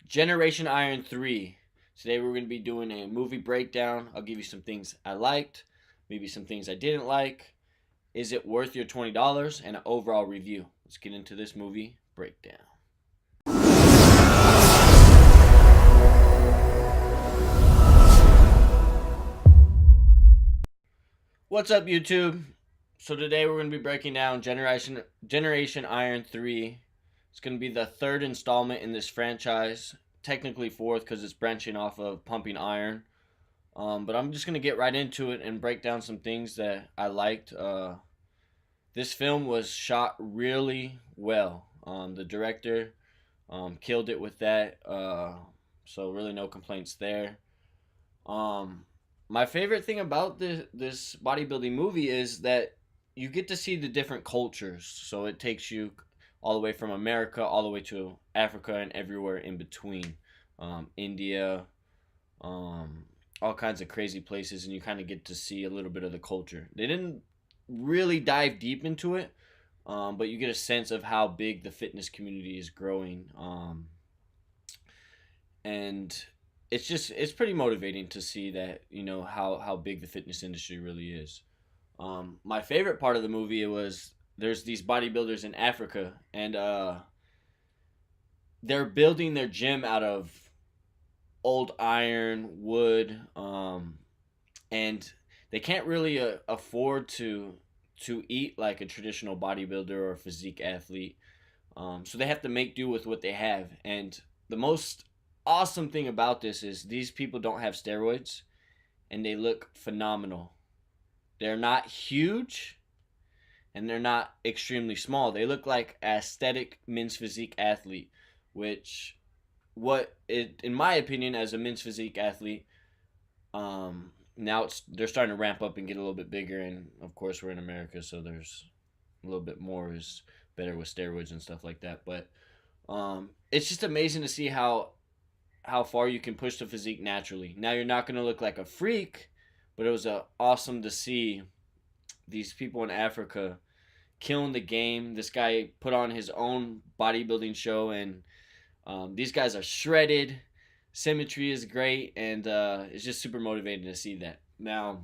Generation Iron 3. Today we're going to be doing a movie breakdown. I'll give you some things I liked, maybe some things I didn't like. Is it worth your $20? And an overall review. Let's get into this movie breakdown. What's up, YouTube? So today we're going to be breaking down Generation Iron 3. It's going to be the third installment in this franchise. Technically fourth because it's branching off of Pumping Iron. But I'm just going to get right into it and break down some things that I liked. This film was shot really well. The director killed it with that. So really no complaints there. My favorite thing about this bodybuilding movie is that you get to see the different cultures. So it takes you all the way from America all the way to Africa and everywhere in between. India, all kinds of crazy places, and you kind of get to see a little bit of the culture. They didn't really dive deep into it, but you get a sense of how big the fitness community is growing. And it's pretty motivating to see that, how big the fitness industry really is. My favorite part of the movie was there's these bodybuilders in Africa, and they're building their gym out of old iron, wood, and they can't really afford to eat like a traditional bodybuilder or physique athlete. So they have to make do with what they have. And the most awesome thing about this is these people don't have steroids, and they look phenomenal. They're not huge, and they're not extremely small. They look like aesthetic men's physique athlete, which in my opinion, as a men's physique athlete, now they're starting to ramp up and get a little bit bigger, and of course we're in America, so there's a little bit more is better with steroids and stuff like that. But it's just amazing to see how far you can push the physique naturally. Now you're not going to look like a freak, but it was awesome to see these people in Africa killing the game. This guy put on his own bodybuilding show, and these guys are shredded. Symmetry is great, and it's just super motivating to see that. Now,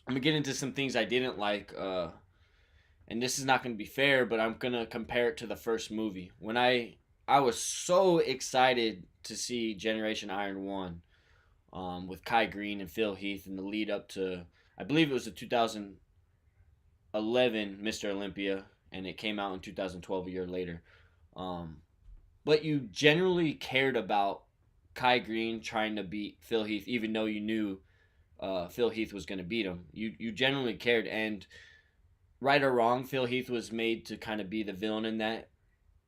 I'm going to get into some things I didn't like, and this is not going to be fair, but I'm going to compare it to the first movie. When I was so excited to see Generation Iron 1 with Kai Green and Phil Heath in the lead up to, I believe it was the 2011 Mr. Olympia, and it came out in 2012, a year later. But you generally cared about Kai Green trying to beat Phil Heath, even though you knew Phil Heath was going to beat him. You generally cared, and right or wrong, Phil Heath was made to kind of be the villain in that,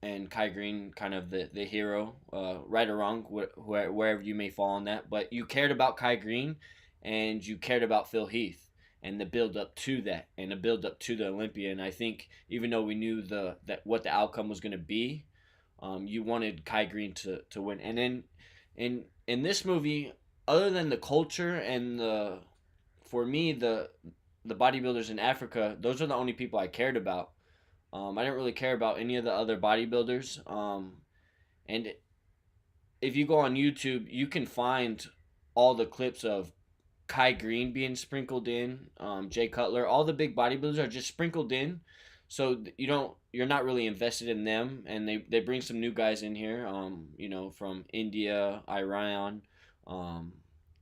and Kai Green kind of the hero, right or wrong, wherever you may fall on that. But you cared about Kai Green, and you cared about Phil Heath, and the build up to that, and the build up to the Olympia. And I think even though we knew what the outcome was going to be, you wanted Kai Green to win. And then in this movie, other than the culture and for me the bodybuilders in Africa, those are the only people I cared about. I didn't really care about any of the other bodybuilders. And if you go on YouTube, you can find all the clips of Kai Green being sprinkled in, Jay Cutler, all the big bodybuilders are just sprinkled in. So you're not really invested in them, and they bring some new guys in here, from India, Iran,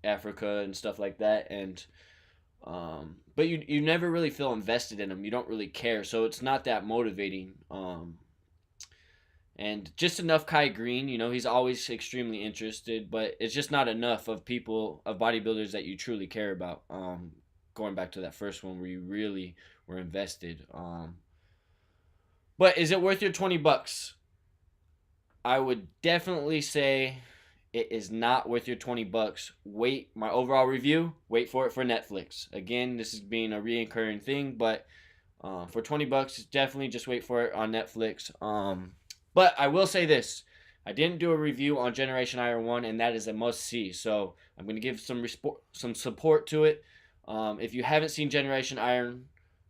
Africa, and stuff like that, and but you never really feel invested in them. You don't really care, so it's not that motivating. And just enough Kai Green, he's always extremely interested, but it's just not enough of bodybuilders that you truly care about. Going back to that first one where you really were invested. But is it worth your $20? I would definitely say it is not worth your $20. Wait, my overall review, wait for it for Netflix. Again, this is being a reoccurring thing, but for $20, definitely just wait for it on Netflix. But I will say this. I didn't do a review on Generation Iron 1, and that is a must-see. So I'm going to give some support to it. If you haven't seen Generation Iron,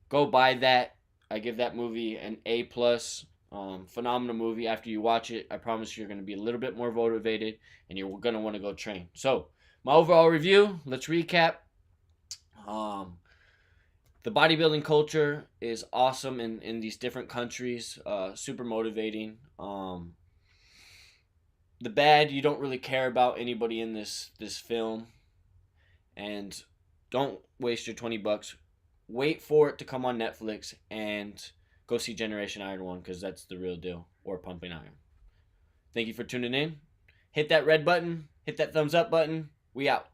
go buy that. I give that movie an A+. Phenomenal movie. After you watch it, I promise you're going to be a little bit more motivated and you're going to want to go train. So, my overall review, let's recap. Um, the bodybuilding culture is awesome in these different countries, super motivating. The bad, you don't really care about anybody in this film, and don't waste your $20. Wait for it to come on Netflix and go see Generation Iron 1 because that's the real deal, or Pumping Iron. Thank you for tuning in. Hit that red button, hit that thumbs up button. We out.